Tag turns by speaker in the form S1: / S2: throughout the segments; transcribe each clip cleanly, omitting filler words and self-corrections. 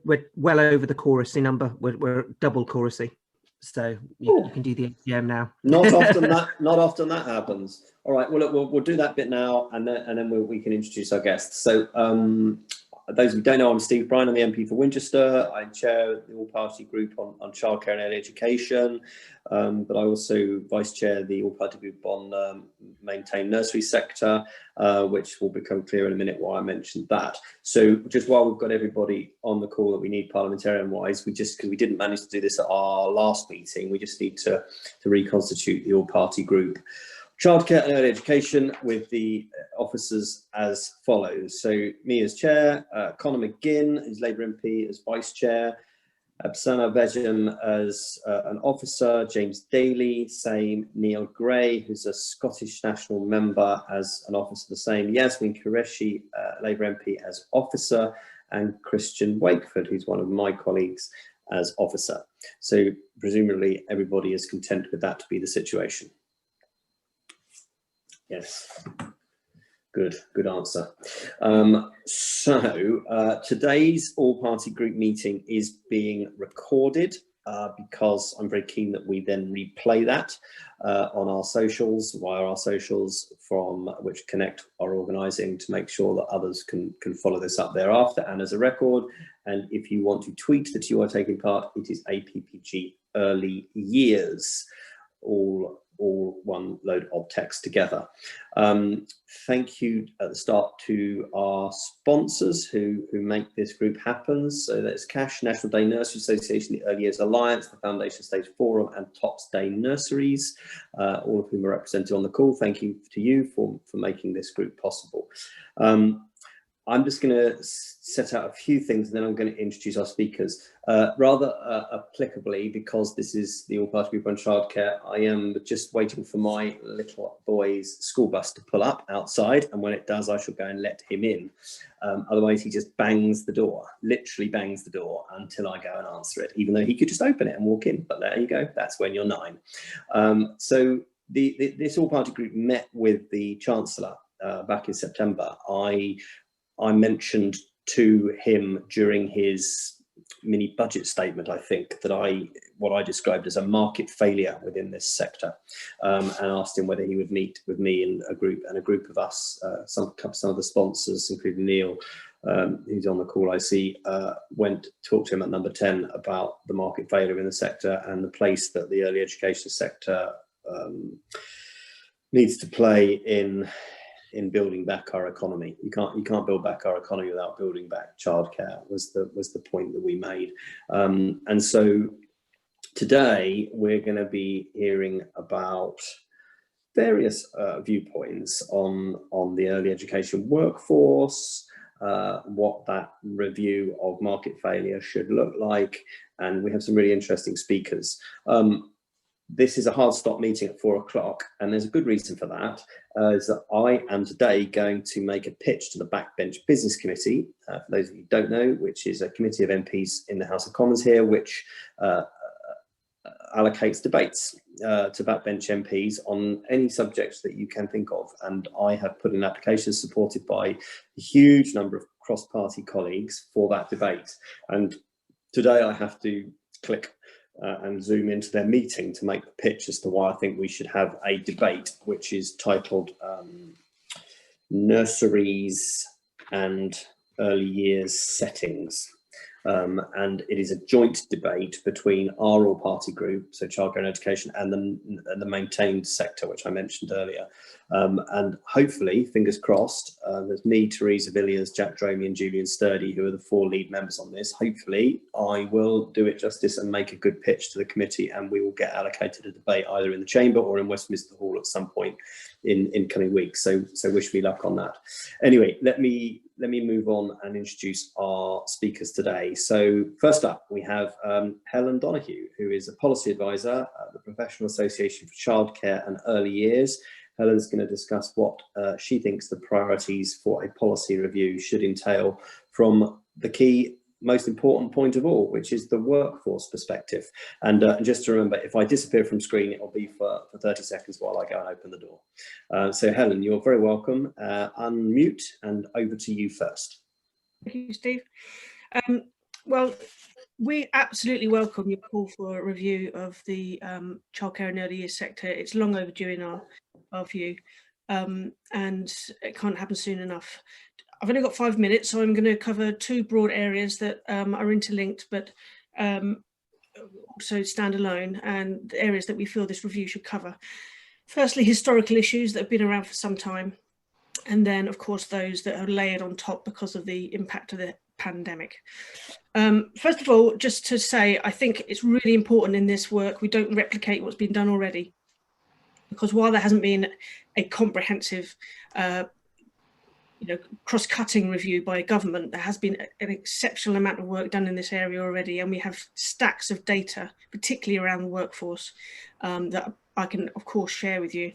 S1: we're well over the chorusy number. We're double chorusy, so you can do the AGM now.
S2: Not often that happens. All right, well, look, we'll do that bit now, and then we can introduce our guests. So those who don't know, I'm Steve Bryan. I'm the MP for Winchester. I chair the all-party group on childcare and early education, but I also vice chair the all-party group on maintained nursery sector, which will become clear in a minute why I mentioned that. So just while we've got everybody on the call that we need parliamentarian-wise, because we didn't manage to do this at our last meeting, we just need to reconstitute the all-party group. Childcare and early education with the officers as follows. So me as chair, Conor McGinn, who's Labour MP, as vice chair, Absana Vejam as an officer, James Daly, same, Neil Gray, who's a Scottish National member, as an officer, the same, Yasmin Qureshi, Labour MP, as officer, and Christian Wakeford, who's one of my colleagues, as officer. So presumably everybody is content with that to be the situation. Yes, good answer. So today's all-party group meeting is being recorded because I'm very keen that we then replay that on our socials, via our socials from which Connect are organising, to make sure that others can follow this up thereafter and as a record. And if you want to tweet that you are taking part, it is APPG Early Years, all one load of text together. Thank you at the start to our sponsors who make this group happen. So that's CASH, National Day Nursery Association, the Early Years Alliance, the Foundation Stage Forum, and Tops Day Nurseries, all of whom are represented on the call. Thank you to you for making this group possible. I'm just going to set out a few things, and then I'm going to introduce our speakers. Rather applicably, because this is the all-party group on childcare, I am just waiting for my little boy's school bus to pull up outside, and when it does, I shall go and let him in. Otherwise, he just bangs the door, literally bangs the door, until I go and answer it, even though he could just open it and walk in. But there you go, that's when you're 9. So this all-party group met with the Chancellor back in September. I mentioned to him during his mini budget statement, I think, that what I described as a market failure within this sector, and asked him whether he would meet with me and a group of us, some of the sponsors, including Neil, who's on the call, I see, went to talk to him at number 10 about the market failure in the sector and the place that the early education sector needs to play in building back our economy. You can't build back our economy without building back childcare, was the point that we made. And so today we're going to be hearing about various viewpoints on the early education workforce, what that review of market failure should look like, and we have some really interesting speakers. This is a hard stop meeting at 4 o'clock, and there's a good reason for that, is that I am today going to make a pitch to the Backbench Business Committee, for those of you who don't know, which is a committee of MPs in the House of Commons here, which allocates debates to backbench MPs on any subjects that you can think of. And I have put in applications supported by a huge number of cross-party colleagues for that debate. And today I have to click and zoom into their meeting to make the pitch as to why I think we should have a debate, which is titled Nurseries and Early Years Settings. And it is a joint debate between our all-party group, so Childcare and Education, and the maintained sector, which I mentioned earlier. And hopefully, fingers crossed, there's me, Teresa Villiers, Jack Dromey and Julian Sturdy, who are the 4 lead members on this. Hopefully, I will do it justice and make a good pitch to the committee, and we will get allocated a debate either in the Chamber or in Westminster Hall at some point in coming weeks. So wish me luck on that. Anyway, let me move on and introduce our speakers today. So first up, we have Helen Donoghue, who is a policy advisor at the Professional Association for Childcare and Early Years. Helen's going to discuss what she thinks the priorities for a policy review should entail from the key, most important point of all, which is the workforce perspective. And just to remember, if I disappear from screen, it'll be for 30 seconds while I go and open the door. So Helen, you're very welcome. Unmute and over to you first.
S3: Thank you, Steve. Well, we absolutely welcome your call for a review of the childcare and early years sector. It's long overdue in our view, and it can't happen soon enough. I've only got 5 minutes, so I'm going to cover two broad areas that are interlinked, but also stand alone, and areas that we feel this review should cover. Firstly, historical issues that have been around for some time, and then, of course, those that are layered on top because of the impact of the pandemic. First of all, just to say, I think it's really important in this work we don't replicate what's been done already, because while there hasn't been a comprehensive cross-cutting review by government, there has been an exceptional amount of work done in this area already, and we have stacks of data, particularly around the workforce, that I can of course share with you,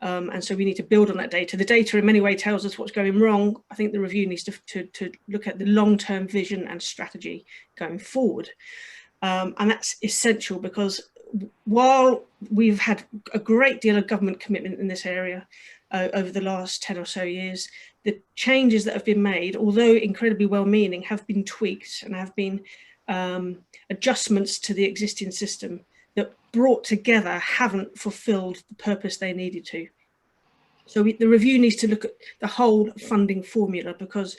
S3: and so we need to build on that data. The data in many ways tells us what's going wrong. I think the review needs to look at the long-term vision and strategy going forward, and that's essential, because while we've had a great deal of government commitment in this area over the last 10 or so years, the changes that have been made, although incredibly well-meaning, have been tweaked and have been adjustments to the existing system that, brought together, haven't fulfilled the purpose they needed to. So the review needs to look at the whole funding formula, because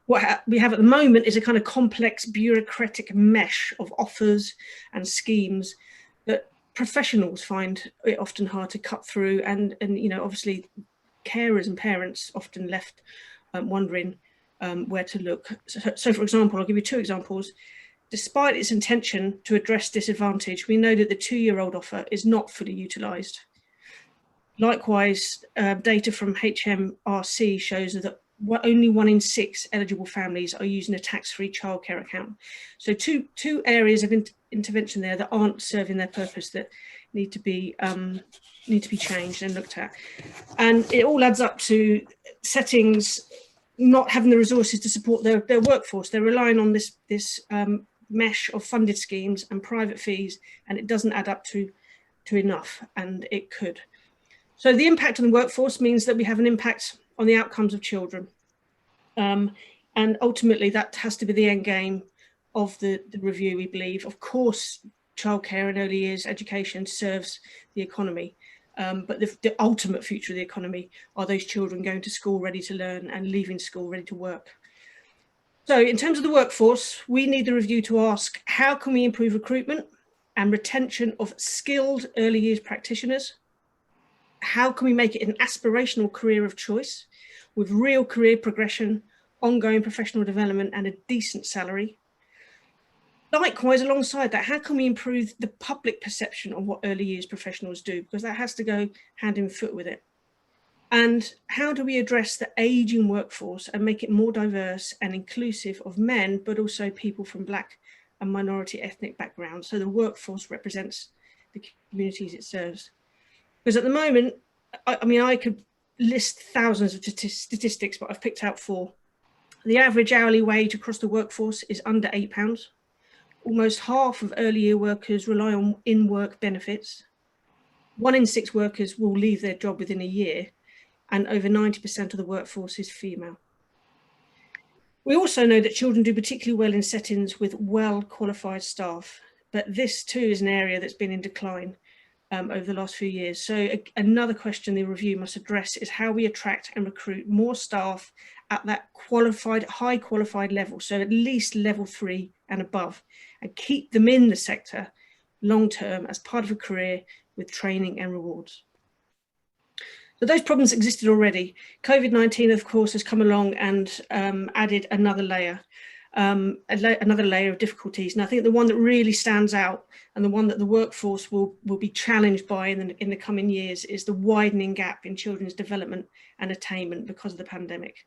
S3: what we have at the moment is a kind of complex bureaucratic mesh of offers and schemes that professionals find it often hard to cut through, and obviously carers and parents often left wondering where to look. So for example, I'll give you two examples. Despite its intention to address disadvantage, we know that the 2-year-old offer is not fully utilised. Likewise, data from HMRC shows that only 1 in 6 eligible families are using a tax-free childcare account. So two areas of intervention there that aren't serving their purpose, that need to be changed and looked at. And it all adds up to settings not having the resources to support their workforce. They're relying on this mesh of funded schemes and private fees, and it doesn't add up to enough, and it could. So the impact on the workforce means that we have an impact on the outcomes of children. And ultimately that has to be the end game of the review, we believe. Of course, childcare and early years education serves the economy, but the ultimate future of the economy are those children going to school ready to learn and leaving school ready to work. So in terms of the workforce, we need the review to ask, how can we improve recruitment and retention of skilled early years practitioners? How can we make it an aspirational career of choice with real career progression, ongoing professional development, and a decent salary? Likewise, alongside that, how can we improve the public perception of what early years professionals do? Because that has to go hand in foot with it. And how do we address the ageing workforce and make it more diverse and inclusive of men, but also people from Black and minority ethnic backgrounds, so the workforce represents the communities it serves? Because at the moment, I could list thousands of statistics, but I've picked out 4. The average hourly wage across the workforce is under £8. Almost half of early year workers rely on in-work benefits. 1 in 6 workers will leave their job within a year, and over 90% of the workforce is female. We also know that children do particularly well in settings with well-qualified staff, but this too is an area that's been in decline over the last few years. So another question the review must address is how we attract and recruit more staff at that high qualified level, so at least level 3 and above, and keep them in the sector long term as part of a career with training and rewards. So those problems existed already. COVID-19, of course, has come along and added another layer of difficulties. And I think the one that really stands out, and the one that the workforce will be challenged by in the coming years, is the widening gap in children's development and attainment because of the pandemic.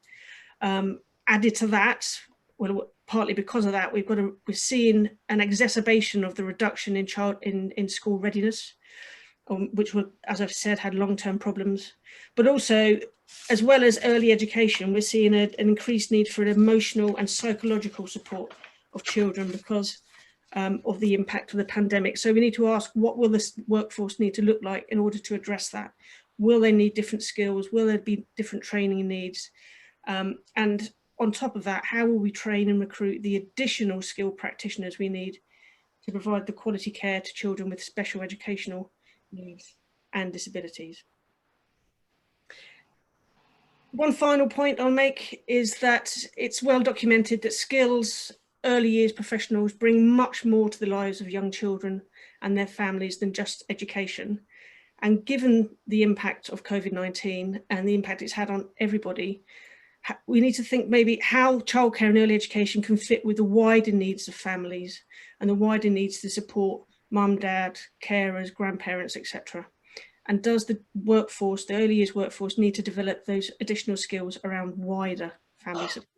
S3: Added to that, well, partly because of that, we're seeing an exacerbation of the reduction in school readiness, which were, as I've said, had long-term problems. But also, as well as early education, we're seeing an increased need for emotional and psychological support of children because of the impact of the pandemic. So we need to ask, what will this workforce need to look like in order to address that? Will they need different skills? Will there be different training needs? And on top of that, how will we train and recruit the additional skilled practitioners we need to provide the quality care to children with special educational needs and disabilities? One final point I'll make is that it's well documented that skills early years professionals bring much more to the lives of young children and their families than just education. And given the impact of COVID-19 and the impact it's had on everybody, we need to think maybe how childcare and early education can fit with the wider needs of families and the wider needs to support mum, dad, carers, grandparents, etc. And does the workforce, the early years workforce, need to develop those additional skills around wider family support?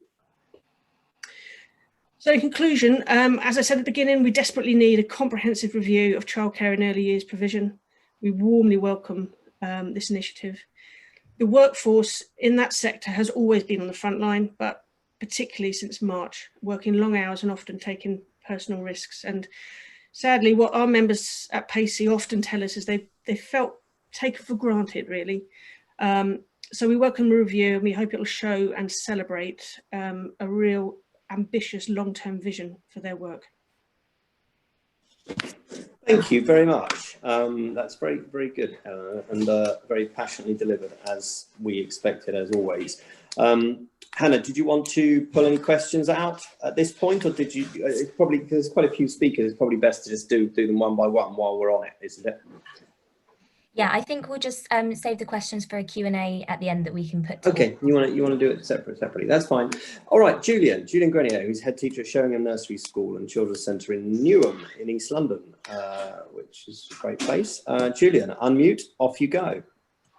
S3: So in conclusion, as I said at the beginning, we desperately need a comprehensive review of childcare and early years provision. We warmly welcome this initiative. The workforce in that sector has always been on the front line, but particularly since March, working long hours and often taking personal risks. And sadly, what our members at Pacey often tell us is they felt taken for granted, really. So we welcome the review, and we hope it will show and celebrate a real ambitious long-term vision for their work.
S2: Thank you very much. That's very, very good, and very passionately delivered, as we expected, as always. Hannah, did you want to pull any questions out at this point, or did you? It's probably, because there's quite a few speakers, it's probably best to just do them one by one while we're on it, isn't it?
S4: Yeah, I think we'll just save the questions for a Q&A at the end that we can put to.
S2: Okay, you want to do it separately. That's fine. All right, Julian Grenier, who's head teacher at Sheringham Nursery School and Children's Centre in Newham in East London, which is a great place. Julian, unmute, off you go.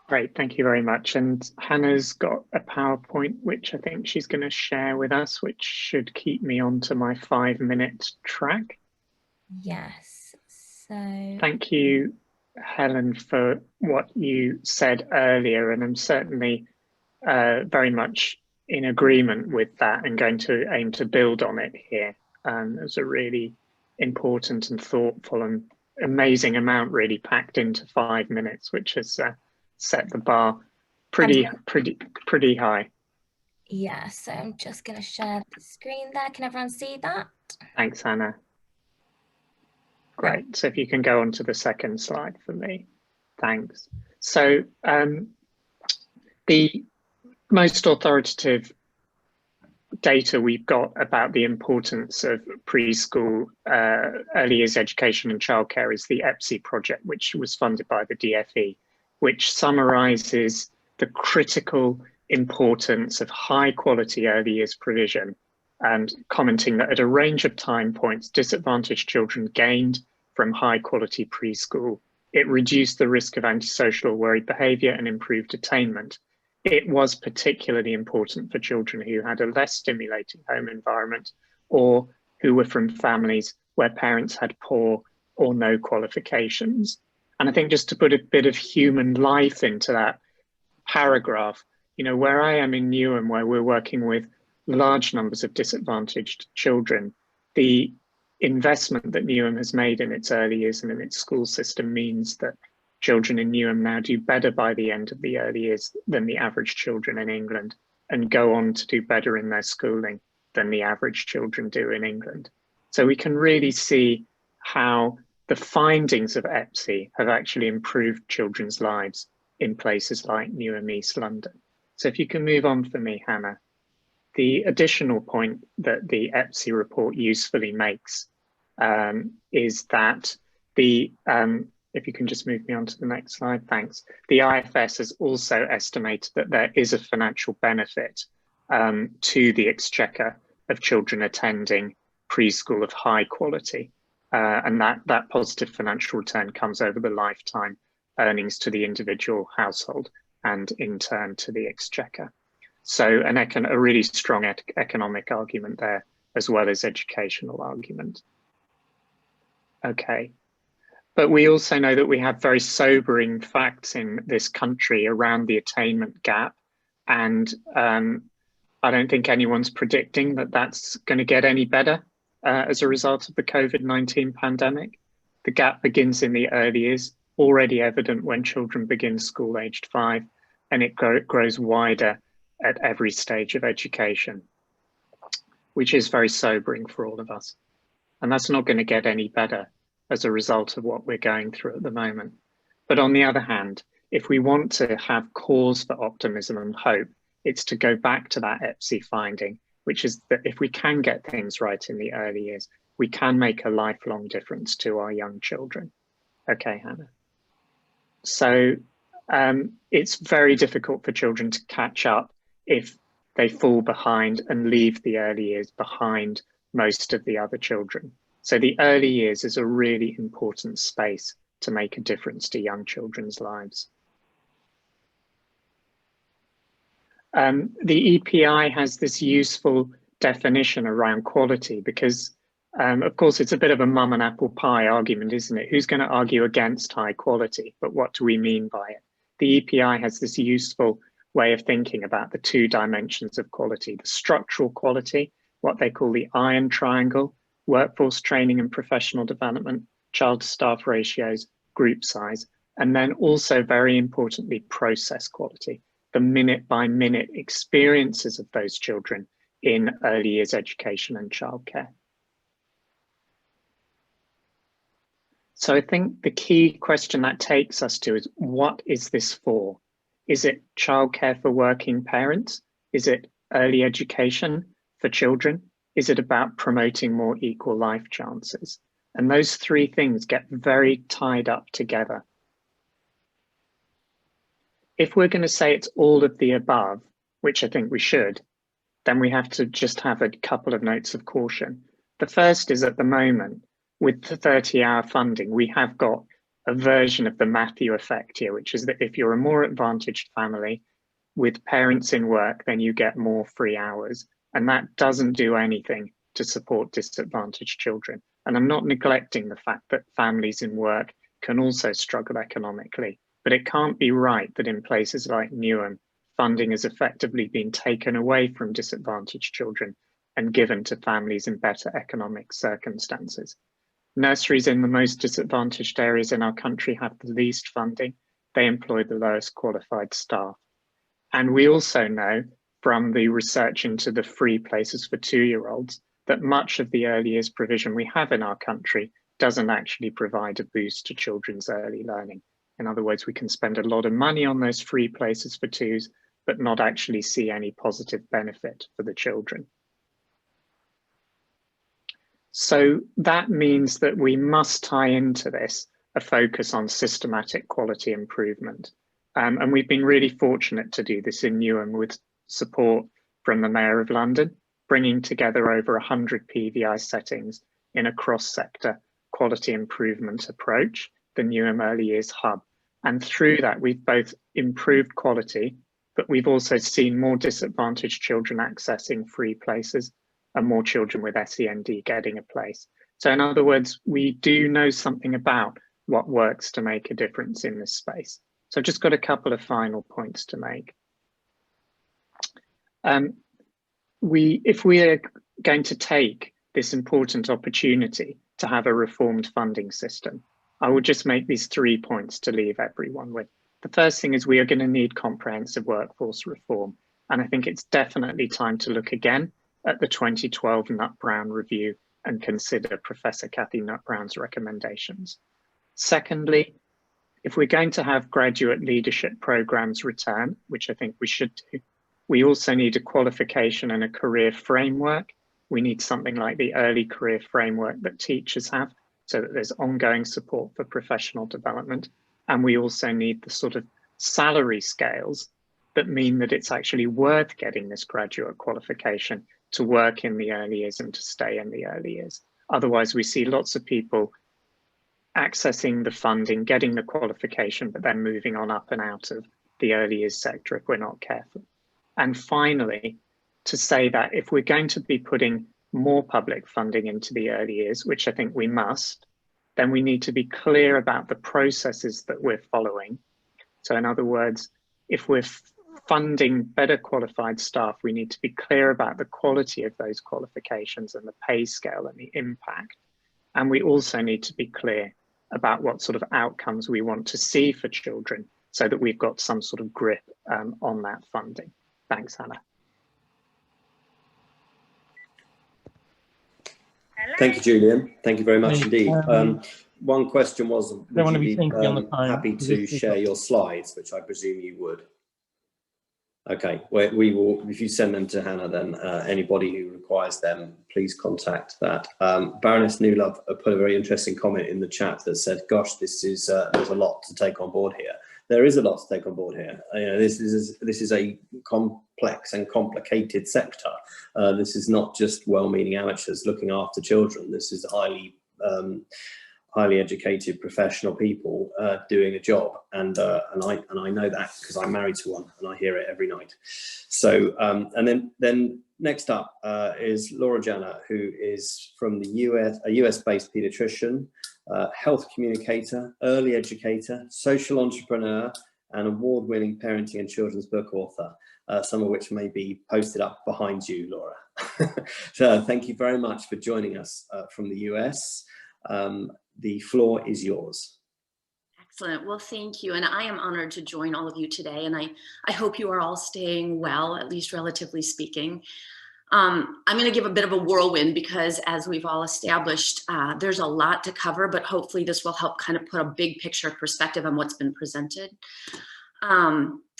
S5: Great, thank you very much. And Hannah's got a PowerPoint, which I think she's going to share with us, which should keep me onto my 5-minute track.
S4: Yes, so.
S5: Thank you, Helen, for what you said earlier, and I'm certainly very much in agreement with that and going to aim to build on it here. There's a really important and thoughtful and amazing amount really packed into 5 minutes, which has set the bar pretty high.
S4: Yeah, so I'm just going to share the screen there. Can everyone see that?
S5: Thanks, Hannah. Great. So if you can go on to the second slide for me. Thanks. So the most authoritative data we've got about the importance of preschool, early years education and childcare is the APPG project, which was funded by the DFE, which summarises the critical importance of high quality early years provision, and commenting that at a range of time points, disadvantaged children gained from high quality preschool. It reduced the risk of antisocial or worried behaviour and improved attainment. It was particularly important for children who had a less stimulating home environment or who were from families where parents had poor or no qualifications. And I think just to put a bit of human life into that paragraph, you know, where I am in Newham, where we're working with large numbers of disadvantaged children, the investment that Newham has made in its early years and in its school system means that children in Newham now do better by the end of the early years than the average children in England, and go on to do better in their schooling than the average children do in England. So we can really see how the findings of APPG have actually improved children's lives in places like Newham, East London. So if you can move on for me, Hannah. The additional point that the APPG report usefully makes is that the, if you can just move me on to the next slide, thanks. The IFS has also estimated that there is a financial benefit to the exchequer of children attending preschool of high quality. And that positive financial return comes over the lifetime earnings to the individual household and in turn to the exchequer. So a really strong economic argument there, as well as educational argument. Okay, but we also know that we have very sobering facts in this country around the attainment gap. And I don't think anyone's predicting that that's going to get any better as a result of the COVID-19 pandemic. The gap begins in the early years, already evident when children begin school aged 5, and it grows wider at every stage of education. which is very sobering for all of us. And that's not going to get any better as a result of what we're going through at the moment. But on the other hand, if we want to have cause for optimism and hope, it's to go back to that EPSI finding, which is that if we can get things right in the early years, we can make a lifelong difference to our young children. Okay, Hannah. So it's very difficult for children to catch up if they fall behind and leave the early years behind most of the other children. So the early years is a really important space to make a difference to young children's lives. The EPI has this useful definition around quality because, of course, it's a bit of a mum and apple pie argument, isn't it? Who's going to argue against high quality? But what do we mean by it? The EPI has this useful way of thinking about the two dimensions of quality, the structural quality, what they call the iron triangle, workforce training and professional development, child to staff ratios, group size, and then also very importantly, process quality, the minute by minute experiences of those children in early years education and childcare. So I think the key question that takes us to is, what is this for? Is it childcare for working parents? Is it early education for children? Is it about promoting more equal life chances? And those three things get very tied up together. If we're going to say it's all of the above, which I think we should, then we have to just have a couple of notes of caution. The first is, at the moment, with the 30-hour funding, we have got a version of the Matthew effect here, which is that if you're a more advantaged family with parents in work, then you get more free hours. And that doesn't do anything to support disadvantaged children. And I'm not neglecting the fact that families in work can also struggle economically, but it can't be right that in places like Newham, funding has effectively been taken away from disadvantaged children and given to families in better economic circumstances. Nurseries in the most disadvantaged areas in our country have the least funding. They employ the lowest qualified staff. And we also know from the research into the free places for 2-year-olds that much of the early years provision we have in our country doesn't actually provide a boost to children's early learning. In other words, we can spend a lot of money on those free places for 2s, but not actually see any positive benefit for the children. So that means that we must tie into this a focus on systematic quality improvement. And we've been really fortunate to do this in Newham with support from the Mayor of London, bringing together over 100 PVI settings in a cross-sector quality improvement approach, the Newham Early Years Hub. And through that, we've both improved quality, but we've also seen more disadvantaged children accessing free places and more children with SEND getting a place. So in other words, we do know something about what works to make a difference in this space. So I've just got a couple of final points to make. If we are going to take this important opportunity to have a reformed funding system, I will just make these 3 points to leave everyone with. The first thing is we are going to need comprehensive workforce reform. And I think it's definitely time to look again at the 2012 Nutt-Brown review and consider Professor Cathy Nutt-Brown's recommendations. Secondly, if we're going to have graduate leadership programs return, which I think we should do, we also need a qualification and a career framework. We need something like the early career framework that teachers have, so that there's ongoing support for professional development. And we also need the sort of salary scales that mean that it's actually worth getting this graduate qualification to work in the early years and to stay in the early years. Otherwise, we see lots of people accessing the funding, getting the qualification, but then moving on up and out of the early years sector if we're not careful. And finally, to say that if we're going to be putting more public funding into the early years, which I think we must, then we need to be clear about the processes that we're following. So in other words, if we're funding better qualified staff, we need to be clear about the quality of those qualifications and the pay scale and the impact. And we also need to be clear about what sort of outcomes we want to see for children so that we've got some sort of grip on that funding. Thanks, Hannah.
S2: Thank you, Julian. Thank you very much
S6: Hey,
S2: indeed. One question was,
S6: don't want
S2: would
S6: to
S2: you
S6: be
S2: be
S6: thinking on the phone.
S2: happy to share your slides, which I presume you would? Okay, well, we will, if you send them to Hannah, then anybody who requires them, please contact that. Baroness Newlove put a very interesting comment in the chat that said, gosh, this is, there's a lot to take on board here. There is a lot to take on board here. You know, this is a complex and complicated sector. This is not just well-meaning amateurs looking after children. This is highly educated professional people doing a job, and I know that because I'm married to one and I hear it every night. So and then next up is Laura Janner, who is from the a US-based pediatrician, health communicator, early educator, social entrepreneur, and award-winning parenting and children's book author, some of which may be posted up behind you, Laura. So thank you very much for joining us from the US. The floor is yours.
S7: Excellent. Well, thank you. And I am honored to join all of you today. And I hope you are all staying well, at least relatively speaking. I'm going to give a bit of a whirlwind because, as we've all established, there's a lot to cover, but hopefully this will help kind of put a big picture perspective on what's been presented.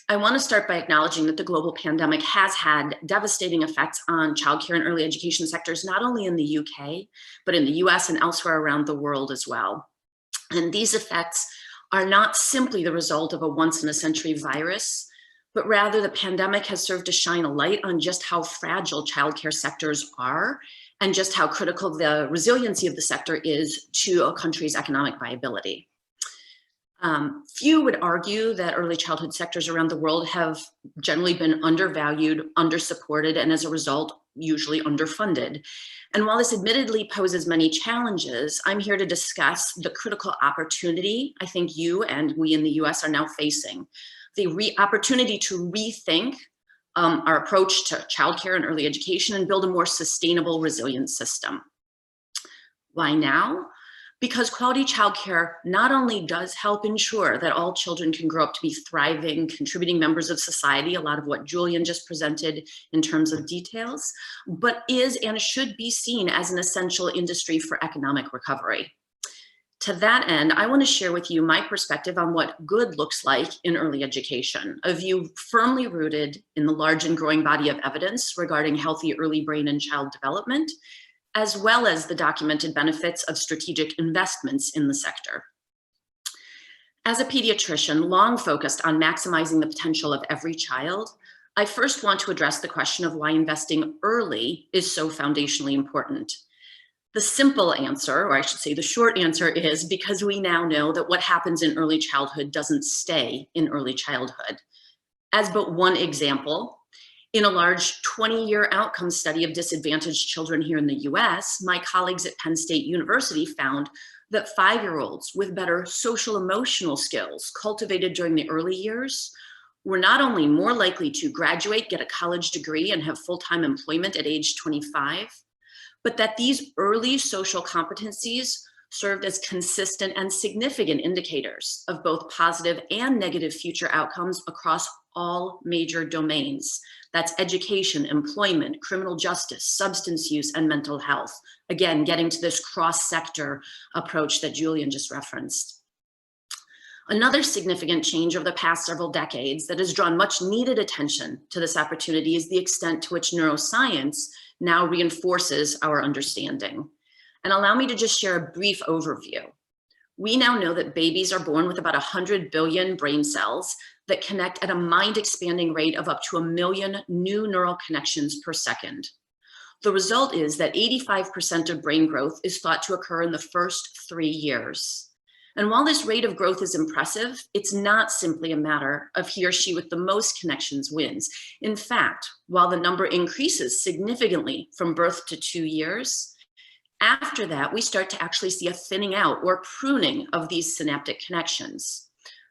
S7: I want to start by acknowledging that the global pandemic has had devastating effects on childcare and early education sectors, not only in the UK, but in the US and elsewhere around the world as well. And these effects are not simply the result of a once-in-a-century virus, but rather the pandemic has served to shine a light on just how fragile childcare sectors are and just how critical the resiliency of the sector is to a country's economic viability. Few would argue that early childhood sectors around the world have generally been undervalued, undersupported, and as a result, usually underfunded. And while this admittedly poses many challenges, I'm here to discuss the critical opportunity I think you and we in the US are now facing. The opportunity to rethink our approach to childcare and early education and build a more sustainable, resilient system. Why now? Because quality childcare not only does help ensure that all children can grow up to be thriving, contributing members of society, a lot of what Julian just presented in terms of details, but is and should be seen as an essential industry for economic recovery. To that end, I want to share with you my perspective on what good looks like in early education, a view firmly rooted in the large and growing body of evidence regarding healthy early brain and child development, as well as the documented benefits of strategic investments in the sector. As a pediatrician, long focused on maximizing the potential of every child, I first want to address the question of why investing early is so foundationally important. The simple answer, or I should say the short answer, is because we now know that what happens in early childhood doesn't stay in early childhood. As but one example, in a large 20-year outcome study of disadvantaged children here in the US, my colleagues at Penn State University found that 5-year-olds with better social emotional skills cultivated during the early years were not only more likely to graduate, get a college degree, and have full-time employment at age 25, but that these early social competencies served as consistent and significant indicators of both positive and negative future outcomes across all major domains. That's education, employment, criminal justice, substance use, and mental health. Again, getting to this cross-sector approach that Julian just referenced. Another significant change over the past several decades that has drawn much needed attention to this opportunity is the extent to which neuroscience now reinforces our understanding. And allow me to just share a brief overview. We now know that babies are born with about 100 billion brain cells that connect at a mind-expanding rate of up to 1 million new neural connections per second. The result is that 85% of brain growth is thought to occur in the first 3 years. And while this rate of growth is impressive, it's not simply a matter of he or she with the most connections wins. In fact, while the number increases significantly from birth to 2 years, after that, we start to actually see a thinning out or pruning of these synaptic connections.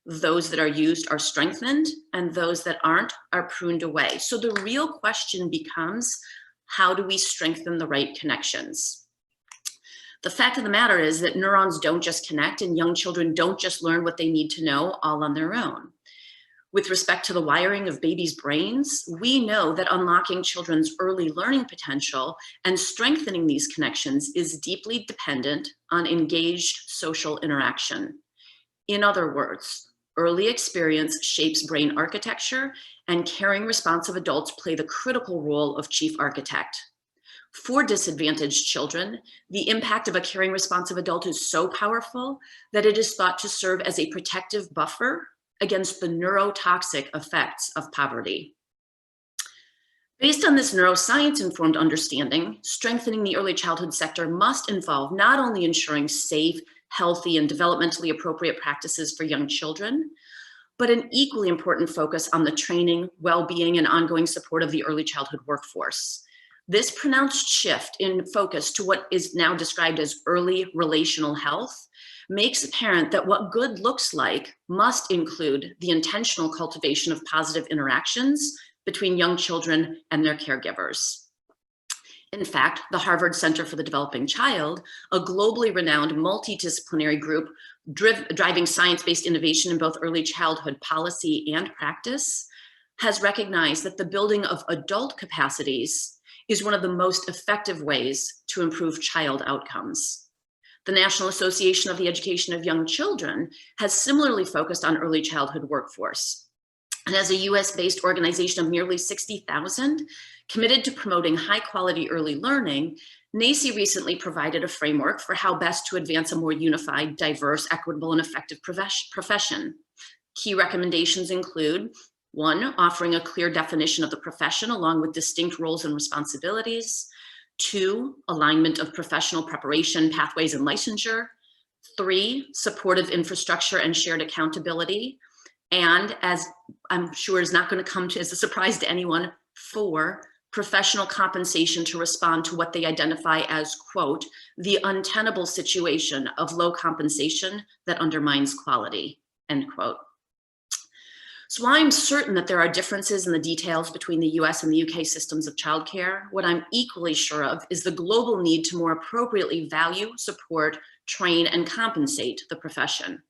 S7: Those that are used are strengthened, and those that aren't are pruned away. So the real question becomes, how do we strengthen the right connections? The fact of the matter is that neurons don't just connect, and young children don't just learn what they need to know all on their own. With respect to the wiring of babies' brains, we know that unlocking children's early learning potential and strengthening these connections is deeply dependent on engaged social interaction. In other words, early experience shapes brain architecture, and caring, responsive adults play the critical role of chief architect. For disadvantaged children, the impact of a caring, responsive adult is so powerful that it is thought to serve as a protective buffer against the neurotoxic effects of poverty. Based on this neuroscience-informed understanding, strengthening the early childhood sector must involve not only ensuring safe, healthy, and developmentally appropriate practices for young children, but an equally important focus on the training, well-being, and ongoing support of the early childhood workforce. This pronounced shift in focus to what is now described as early relational health makes apparent that what good looks like must include the intentional cultivation of positive interactions between young children and their caregivers. In fact, the Harvard Center for the Developing Child, a globally renowned multidisciplinary group driving science-based innovation in both early childhood policy and practice, has recognized that the building of adult capacities is one of the most effective ways to improve child outcomes. The National Association of the Education of Young Children has similarly focused on early childhood workforce. And as a US-based organization of nearly 60,000 committed to promoting high-quality early learning, NACE recently provided a framework for how best to advance a more unified, diverse, equitable, and effective profession. Key recommendations include: 1, offering a clear definition of the profession along with distinct roles and responsibilities. 2, alignment of professional preparation, pathways, and licensure. 3, supportive infrastructure and shared accountability. And, as I'm sure is not going to come as a surprise to anyone, 4, professional compensation to respond to what they identify as, quote, the untenable situation of low compensation that undermines quality, end quote. So while I'm certain that there are differences in the details between the US and the UK systems of childcare, what I'm equally sure of is the global need to more appropriately value, support, train, and compensate the profession.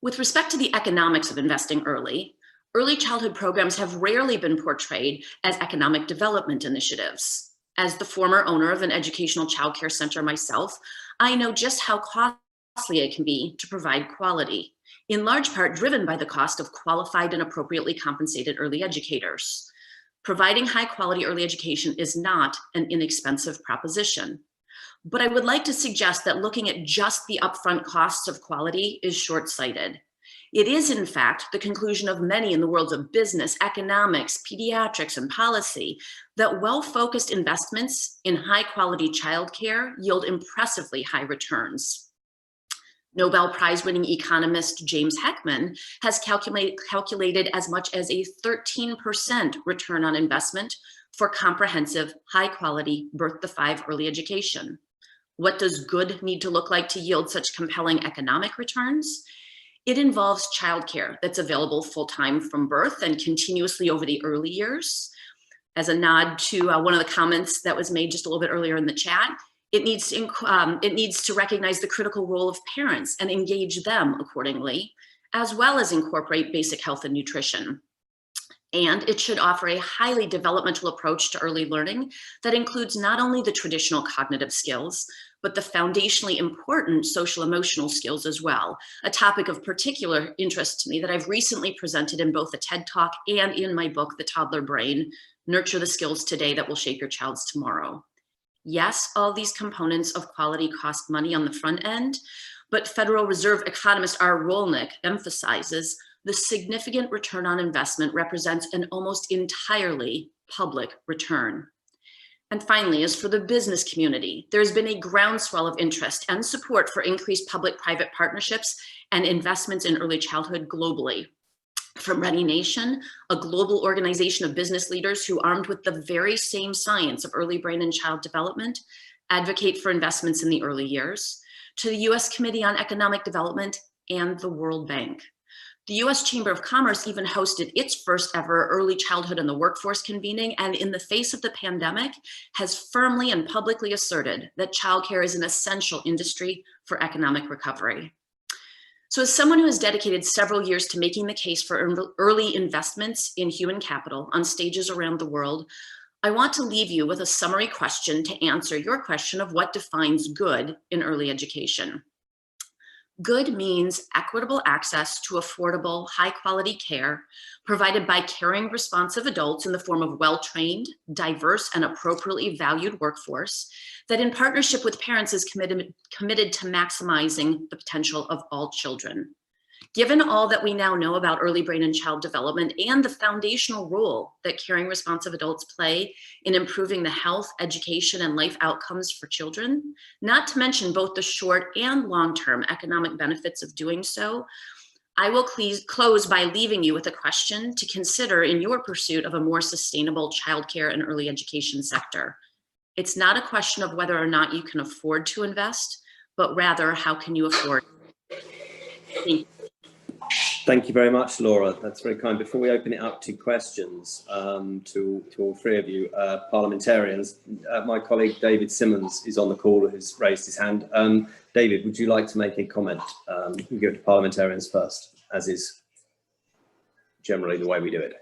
S7: With respect to the economics of investing early childhood programs have rarely been portrayed as economic development initiatives. As the former owner of an educational childcare center myself, I know just how costly it can be to provide quality, in large part driven by the cost of qualified and appropriately compensated early educators. Providing high quality early education is not an inexpensive proposition. But I would like to suggest that looking at just the upfront costs of quality is short-sighted. It is, in fact, the conclusion of many in the worlds of business, economics, pediatrics, and policy that well-focused investments in high-quality childcare yield impressively high returns. Nobel Prize-winning economist James Heckman has calculated as much as a 13% return on investment for comprehensive, high-quality birth to 5 early education. What does good need to look like to yield such compelling economic returns? It involves childcare that's available full-time from birth and continuously over the early years. As a nod to one of the comments that was made just a little bit earlier in the chat, it needs to recognize the critical role of parents and engage them accordingly, as well as incorporate basic health and nutrition. And it should offer a highly developmental approach to early learning that includes not only the traditional cognitive skills, but the foundationally important social emotional skills as well, a topic of particular interest to me that I've recently presented in both a TED Talk and in my book, The Toddler Brain, Nurture the Skills Today That Will Shape Your Child's Tomorrow. Yes, all these components of quality cost money on the front end, but Federal Reserve economist R. Rolnick emphasizes the significant return on investment represents an almost entirely public return. And finally, as for the business community, there's been a groundswell of interest and support for increased public-private partnerships and investments in early childhood globally. From Ready Nation, a global organization of business leaders who, armed with the very same science of early brain and child development, advocate for investments in the early years, to the US Committee on Economic Development and the World Bank. The US Chamber of Commerce even hosted its first ever early childhood and the workforce convening, and in the face of the pandemic, has firmly and publicly asserted that childcare is an essential industry for economic recovery. So as someone who has dedicated several years to making the case for early investments in human capital on stages around the world, I want to leave you with a summary question to answer your question of what defines good in early education. Good means equitable access to affordable, high-quality care provided by caring, responsive adults in the form of well-trained, diverse, and appropriately valued workforce that in partnership with parents is committed to maximizing the potential of all children. Given all that we now know about early brain and child development and the foundational role that caring, responsive adults play in improving the health, education, and life outcomes for children, not to mention both the short and long-term economic benefits of doing so, I will close by leaving you with a question to consider in your pursuit of a more sustainable childcare and early education sector. It's not a question of whether or not you can afford to invest, but rather how can you afford? Thank you.
S2: Thank you very much, Laura. That's very kind. Before we open it up to questions to all three of you parliamentarians, my colleague David Simmons is on the call, who's raised his hand. David, would you like to make a comment? We go to parliamentarians first, as is generally the way we do it.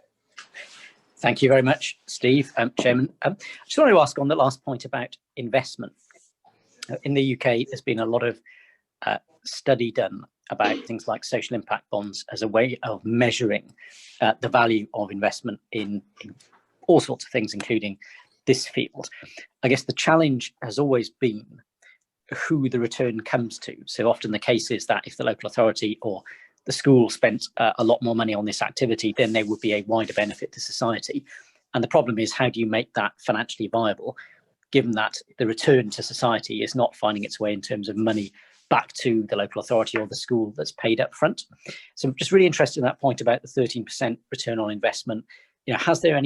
S6: Thank you very much, Steve. Chairman, I just want to ask on the last point about investment. In the UK, there's been a lot of study done about things like social impact bonds as a way of measuring the value of investment in all sorts of things, including this field. I guess the challenge has always been who the return comes to. So often the case is that if the local authority or the school spent a lot more money on this activity, then there would be a wider benefit to society. And the problem is, how do you make that financially viable, given that the return to society is not finding its way in terms of money back to the local authority or the school that's paid up front. So I'm just really interested in that point about the 13% return on investment. You know, has there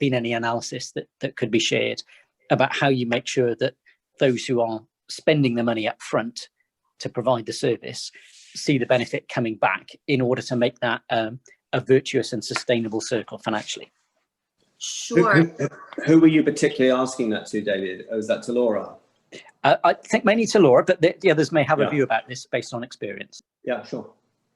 S6: been any analysis that could be shared about how you make sure that those who are spending the money up front to provide the service see the benefit coming back in order to make that a virtuous and sustainable circle financially?
S7: Sure.
S2: Who were you particularly asking that to, David? Or was that to Laura?
S6: I think mainly to Laura, but the others may have a view about this based on experience.
S2: Yeah, sure.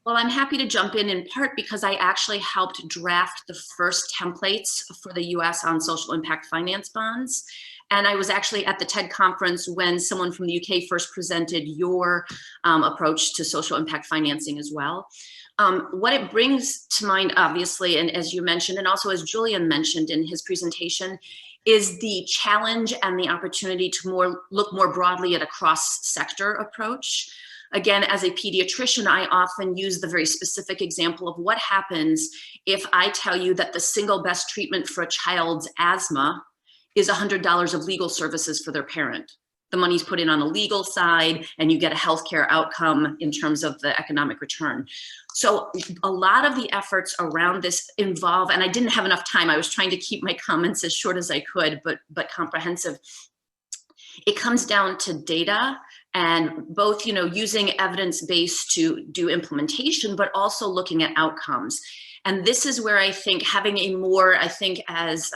S7: Well, I'm happy to jump in part because I actually helped draft the first templates for the US on social impact finance bonds. And I was actually at the TED conference when someone from the UK first presented your approach to social impact financing as well. What it brings to mind, obviously, and as you mentioned, and also as Julian mentioned in his presentation, is the challenge and the opportunity to look more broadly at a cross-sector approach. Again, as a pediatrician, I often use the very specific example of what happens if I tell you that the single best treatment for a child's asthma is $100 of legal services for their parent. The money's put in on the legal side and you get a healthcare outcome in terms of the economic return. So a lot of the efforts around this involve, and I didn't have enough time, I was trying to keep my comments as short as I could, but comprehensive. It comes down to data and both, you know, using evidence-based to do implementation, but also looking at outcomes. And this is where I think having a more, I think as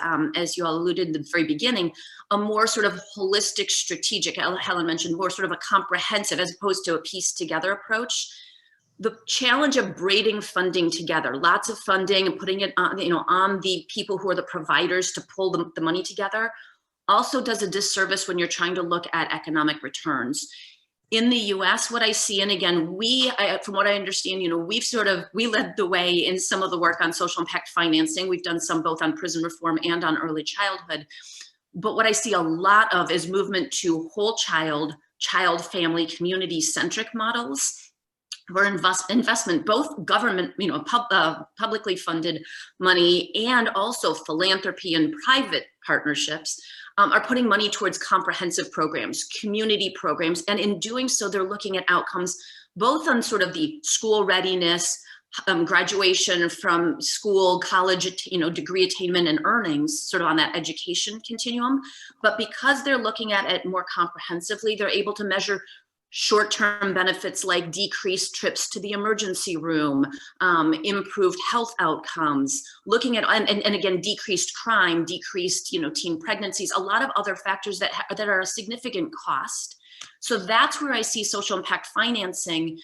S7: you all alluded in the very beginning, a more sort of holistic strategic, Helen mentioned, more sort of a comprehensive as opposed to a piece together approach. The challenge of braiding funding together, lots of funding and putting it on, on the people who are the providers to pull the money together, also does a disservice when you're trying to look at economic returns. In the US, what I see, and again, from what I understand, we led the way in some of the work on social impact financing. We've done some both on prison reform and on early childhood. But what I see a lot of is movement to whole child, family, community-centric models where investment, both government, publicly funded money and also philanthropy and private partnerships are putting money towards comprehensive programs, community programs, and in doing so, they're looking at outcomes both on sort of the school readiness, graduation from school, college, degree attainment and earnings, sort of on that education continuum. But because they're looking at it more comprehensively, they're able to measure short-term benefits like decreased trips to the emergency room, improved health outcomes, looking at, and again, decreased crime, decreased, teen pregnancies, a lot of other factors that are a significant cost. So that's where I see social impact financing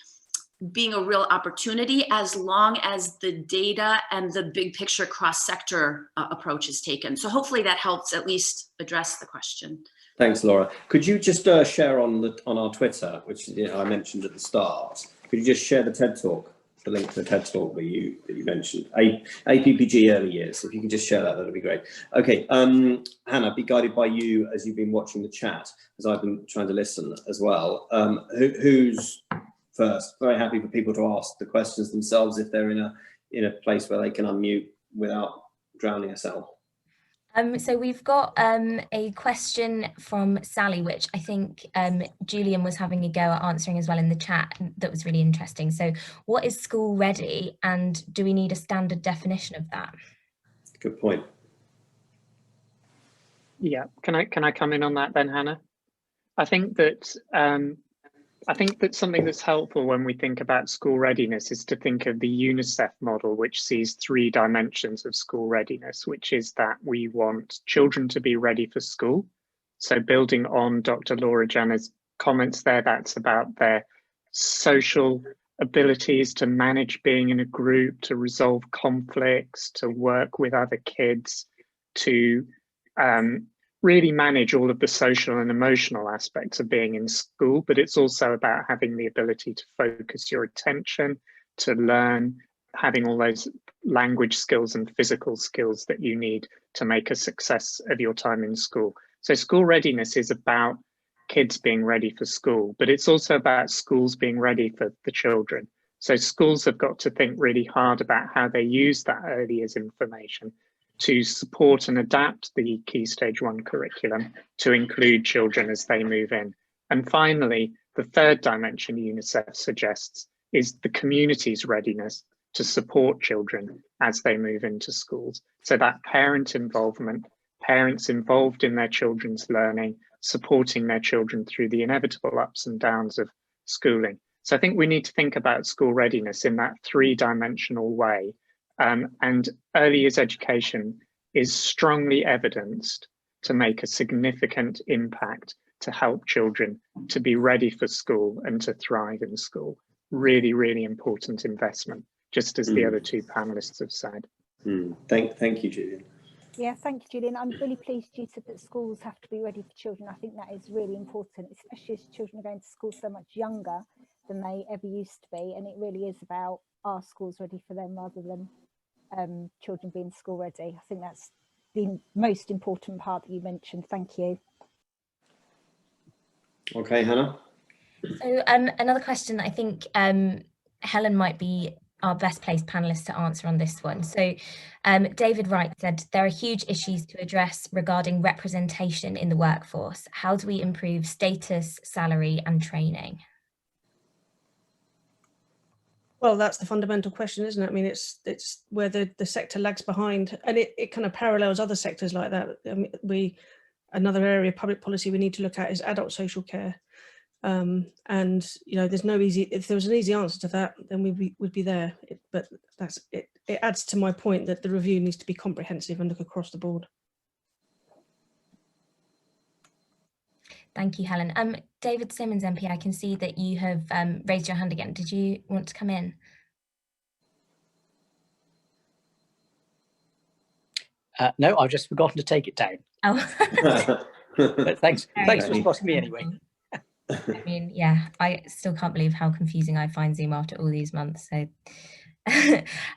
S7: being a real opportunity as long as the data and the big picture cross-sector approach is taken. So hopefully that helps at least address the question.
S2: Thanks, Laura. Could you just share on our Twitter, which I mentioned at the start, could you just share the TED Talk, the link to the TED Talk that you mentioned, APPG Early Years? If you can just share that, that'd be great. Okay, Hannah, be guided by you as you've been watching the chat, as I've been trying to listen as well. Who's first? Very happy for people to ask the questions themselves if they're in a place where they can unmute without drowning us out.
S4: So we've got a question from Sally, which I think Julian was having a go at answering as well in the chat. That was really interesting. So what is school ready, and do we need a standard definition of that?
S2: Good point.
S5: Yeah, can I come in on that then, Hannah? I think that something that's helpful when we think about school readiness is to think of the UNICEF model, which sees 3 dimensions of school readiness, which is that we want children to be ready for school. So building on Dr. Laura Janner's comments there, that's about their social abilities to manage being in a group, to resolve conflicts, to work with other kids, to really manage all of the social and emotional aspects of being in school. But it's also about having the ability to focus your attention, to learn, having all those language skills and physical skills that you need to make a success of your time in school. So school readiness is about kids being ready for school, but it's also about schools being ready for the children. So schools have got to think really hard about how they use that early years information to support and adapt the Key Stage 1 curriculum to include children as they move in. And finally, the third dimension UNICEF suggests is the community's readiness to support children as they move into schools. So that parent involvement, parents involved in their children's learning, supporting their children through the inevitable ups and downs of schooling. So I think we need to think about school readiness in that 3-dimensional way. And early years education is strongly evidenced to make a significant impact to help children to be ready for school and to thrive in school. Really, really important investment, just as the other 2 panelists have said.
S2: Thank you, Julian.
S8: Yeah, thank you, Julian. I'm really pleased you said that schools have to be ready for children. I think that is really important, especially as children are going to school so much younger than they ever used to be. And it really is about, are schools ready for them rather than children being school ready. I think that's the most important part that you mentioned. Thank you.
S2: Okay, Hannah.
S4: So another question that I think Helen might be our best placed panelist to answer on this one. So David Wright said, there are huge issues to address regarding representation in the workforce. How do we improve status, salary and training?
S3: Well, that's the fundamental question, isn't it? I mean, it's where the sector lags behind, and it kind of parallels other sectors like that. I mean, another area of public policy we need to look at is adult social care. And you know, there's no easy, if there was an easy answer to that, then we'd be there. But that's it. It adds to my point that the review needs to be comprehensive and look across the board.
S4: Thank you, Helen. David Simmons, MP, I can see that you have raised your hand again. Did you want to come in?
S6: No, I've just forgotten to take it down.
S4: Oh,
S6: But thanks for spotting me anyway.
S4: I mean, yeah, I still can't believe how confusing I find Zoom after all these months. So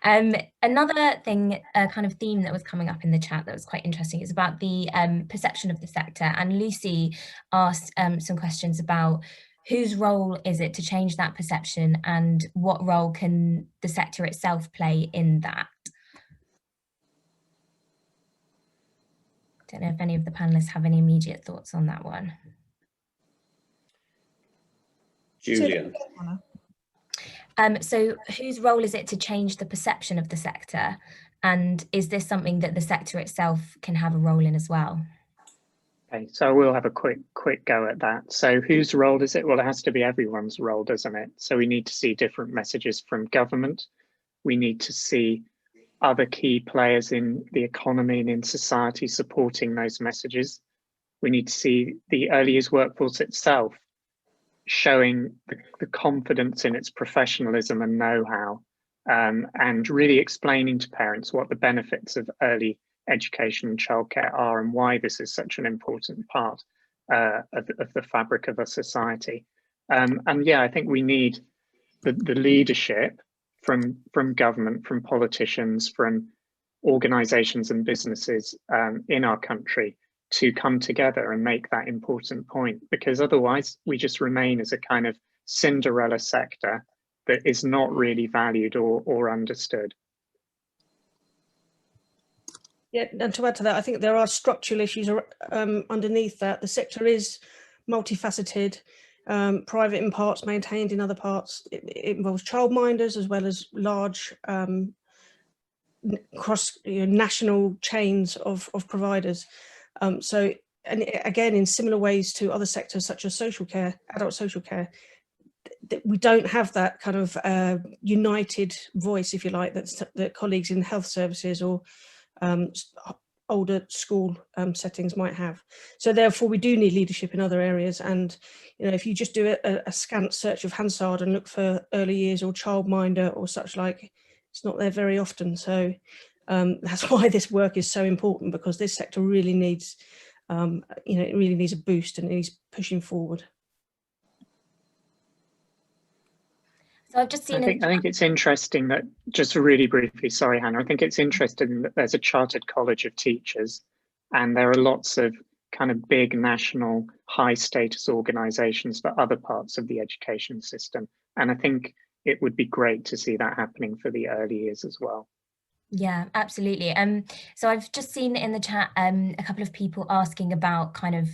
S4: another thing, kind of theme that was coming up in the chat that was quite interesting is about the perception of the sector. And Lucy asked some questions about whose role is it to change that perception and what role can the sector itself play in that? Don't know if any of the panelists have any immediate thoughts on that one.
S2: Julian.
S4: So whose role is it to change the perception of the sector? And is this something that the sector itself can have a role in as well?
S5: Okay, so we'll have a quick go at that. So whose role is it? Well, it has to be everyone's role, doesn't it? So we need to see different messages from government. We need to see other key players in the economy and in society supporting those messages. We need to see the early years workforce itself showing the confidence in its professionalism and know-how, and really explaining to parents what the benefits of early education and childcare are and why this is such an important part of the fabric of a society. And yeah, I think we need the leadership from government, from politicians, from organisations and businesses in our country to come together and make that important point, because otherwise we just remain as a kind of Cinderella sector that is not really valued or understood.
S3: Yeah, and to add to that, I think there are structural issues underneath that. The sector is multifaceted, private in parts, maintained in other parts. It involves childminders as well as large cross national chains of providers. So, and again, in similar ways to other sectors such as social care, adult social care, we don't have that kind of united voice, if you like, that colleagues in health services or older school settings might have. So therefore we do need leadership in other areas. And if you just do a scant search of Hansard and look for early years or childminder or such like, it's not there very often. So that's why this work is so important, because this sector really needs it really needs a boost and it needs pushing forward.
S4: So I've just seen.
S5: I think it's interesting that, just really briefly, sorry, Hannah, I think it's interesting that there's a chartered college of teachers, and there are lots of kind of big national high status organisations for other parts of the education system. And I think it would be great to see that happening for the early years as well.
S4: Yeah, absolutely. So I've just seen in the chat a couple of people asking about kind of